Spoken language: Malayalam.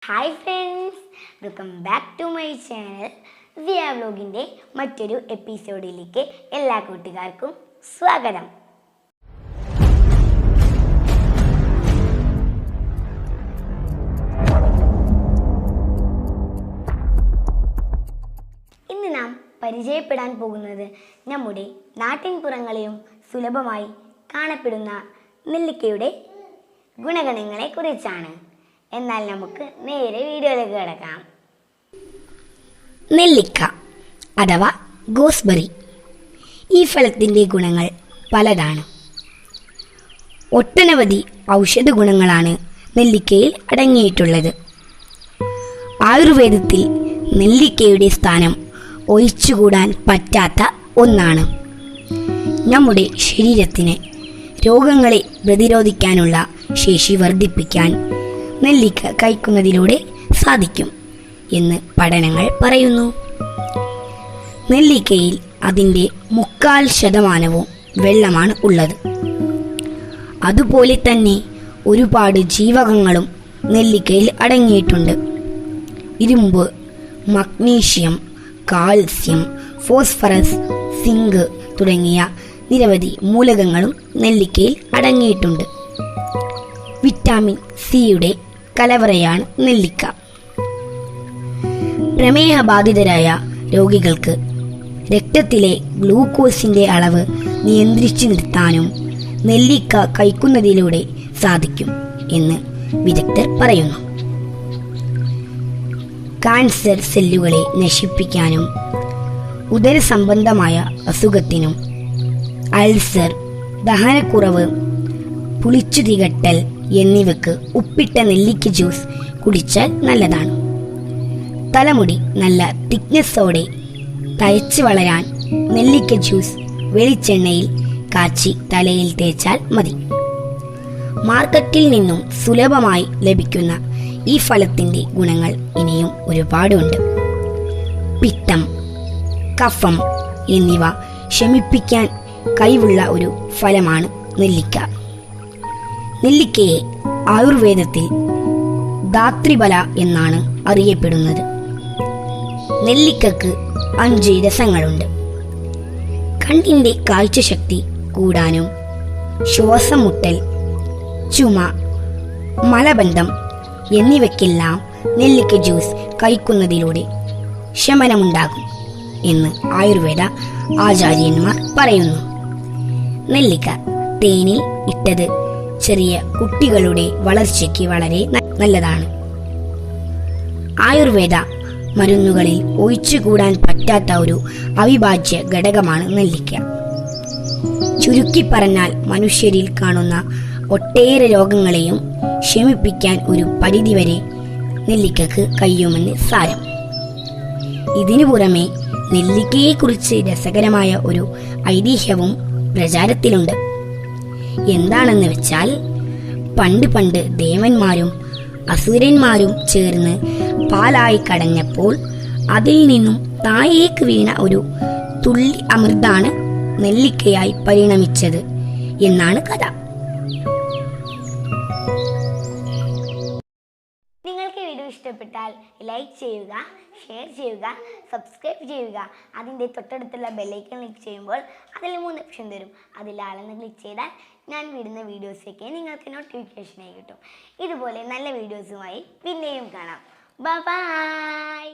Hi friends, welcome back to my channel Viya വ്ലോഗിൻ്റെ മറ്റൊരു എപ്പിസോഡിലേക്ക് എല്ലാ കൂട്ടുകാർക്കും സ്വാഗതം. ഇന്ന് നാം പരിചയപ്പെടാൻ പോകുന്നത് നമ്മുടെ നാട്ടിൻപുറങ്ങളിലും സുലഭമായി കാണപ്പെടുന്ന നെല്ലിക്കയുടെ ഗുണഗണങ്ങളെ കുറിച്ചാണ്. എന്നാൽ നമുക്ക് നേരെ വീഡിയോയിലേക്ക് കിടക്കാം. നെല്ലിക്ക അഥവാ ഗോസ്ബെറി. ഈ ഫലത്തിൻ്റെ ഗുണങ്ങൾ പലതാണ്. ഒട്ടനവധി ഔഷധ ഗുണങ്ങളാണ് നെല്ലിക്കയിൽ അടങ്ങിയിട്ടുള്ളത്. ആയുർവേദത്തിൽ നെല്ലിക്കയുടെ സ്ഥാനം ഒഴിച്ചുകൂടാൻ പറ്റാത്ത ഒന്നാണ്. നമ്മുടെ ശരീരത്തിന് രോഗങ്ങളെ പ്രതിരോധിക്കാനുള്ള ശേഷി വർദ്ധിപ്പിക്കാൻ നെല്ലിക്ക കഴിക്കുന്നതിലൂടെ സാധിക്കും എന്ന് പഠനങ്ങൾ പറയുന്നു. നെല്ലിക്കയിൽ അതിൻ്റെ 3/4% വെള്ളമാണ് ഉള്ളത്. അതുപോലെ തന്നെ ഒരുപാട് ജീവകങ്ങളും നെല്ലിക്കയിൽ അടങ്ങിയിട്ടുണ്ട്. ഇരുമ്പ്, മഗ്നീഷ്യം, കാൽസ്യം, ഫോസ്ഫറസ്, സിങ്ക് തുടങ്ങിയ നിരവധി മൂലകങ്ങളും നെല്ലിക്കയിൽ അടങ്ങിയിട്ടുണ്ട്. വിറ്റാമിൻ സിയുടെ കലവറയാണ് നെല്ലിക്ക. പ്രമേഹബാധിതരായ രോഗികൾക്ക് രക്തത്തിലെ ഗ്ലൂക്കോസിന്റെ അളവ് നിയന്ത്രിച്ചു നിർത്താനും നെല്ലിക്ക കഴിക്കുന്നതിലൂടെ സാധിക്കും എന്ന് വിദഗ്ധർ പറയുന്നു. കാൻസർ സെല്ലുകളെ നശിപ്പിക്കാനും ഉദരസംബന്ധമായ അസുഖത്തിനും അൾസർ, ദഹനക്കുറവ്, പുളിച്ചു തികട്ടൽ എന്നിവയ്ക്ക് ഉപ്പിട്ട നെല്ലിക്ക ജ്യൂസ് കുടിച്ചാൽ നല്ലതാണ്. തലമുടി നല്ല തിക്നെസ്സോടെ തഴച്ചു വളരാൻ നെല്ലിക്ക ജ്യൂസ് വെളിച്ചെണ്ണയിൽ കാച്ചി തലയിൽ തേച്ചാൽ മതി. മാർക്കറ്റിൽ നിന്നും സുലഭമായി ലഭിക്കുന്ന ഈ ഫലത്തിൻ്റെ ഗുണങ്ങൾ ഇനിയും ഒരുപാടുണ്ട്. പിത്തം, കഫം എന്നിവ ശമിപ്പിക്കാൻ കഴിവുള്ള ഒരു ഫലമാണ് നെല്ലിക്ക. നെല്ലിക്കയെ ആയുർവേദത്തിൽ ധാത്രിബല എന്നാണ് അറിയപ്പെടുന്നത്. നെല്ലിക്കക്ക് 5 രസങ്ങളുണ്ട്. കണ്ണിൻ്റെ കാഴ്ചശക്തി കൂടാനും ശ്വാസം മുട്ടൽ, ചുമ, മലബന്ധം എന്നിവയ്ക്കെല്ലാം നെല്ലിക്ക ജ്യൂസ് കഴിക്കുന്നതിലൂടെ ശമനമുണ്ടാകും എന്ന് ആയുർവേദ ആചാര്യന്മാർ പറയുന്നു. നെല്ലിക്ക തേനിൽ ഇട്ടത് ചെറിയ കുട്ടികളുടെ വളർച്ചയ്ക്ക് വളരെ നല്ലതാണ്. ആയുർവേദ മരുന്നുകളിൽ ഒഴിച്ചുകൂടാൻ പറ്റാത്ത ഒരു അവിഭാജ്യ ഘടകമാണ് നെല്ലിക്ക. ചുരുക്കി പറഞ്ഞാൽ മനുഷ്യരിൽ കാണുന്ന ഒട്ടേറെ രോഗങ്ങളെയും ശമിപ്പിക്കാൻ ഒരു പരിധിവരെ നെല്ലിക്കക്ക് കഴിയുമെന്ന് സാരം. ഇതിനു പുറമെ നെല്ലിക്കയെക്കുറിച്ച് രസകരമായ ഒരു ഐതിഹ്യവും പ്രചാരത്തിലുണ്ട്. എന്താണെന്ന് വെച്ചാൽ, പണ്ട് ദേവന്മാരും അസുരന്മാരും ചേർന്ന് പാലായി കടഞ്ഞപ്പോൾ അതിൽ നിന്നും താഴേക്ക് വീണ ഒരു തുള്ളി അമൃതാണ് നെല്ലിക്കയായി പരിണമിച്ചത് എന്നാണ് കഥ. നിങ്ങൾക്ക് വീഡിയോ ഇഷ്ടപ്പെട്ടാൽ ലൈക്ക് ചെയ്യുക, ഷെയർ ചെയ്യുക, സബ്സ്ക്രൈബ് ചെയ്യുക. അതിൻ്റെ തൊട്ടടുത്തുള്ള ബെല്ലൈക്കൺ ക്ലിക്ക് ചെയ്യുമ്പോൾ അതിൽ 3 ഓപ്ഷൻ തരും. അതിൽ ആളെന്ന് ക്ലിക്ക് ചെയ്താൽ ഞാൻ വിടുന്ന വീഡിയോസൊക്കെ നിങ്ങൾക്ക് നോട്ടിഫിക്കേഷനായി കിട്ടും. ഇതുപോലെ നല്ല വീഡിയോസുമായി പിന്നെയും കാണാം. ബൈ.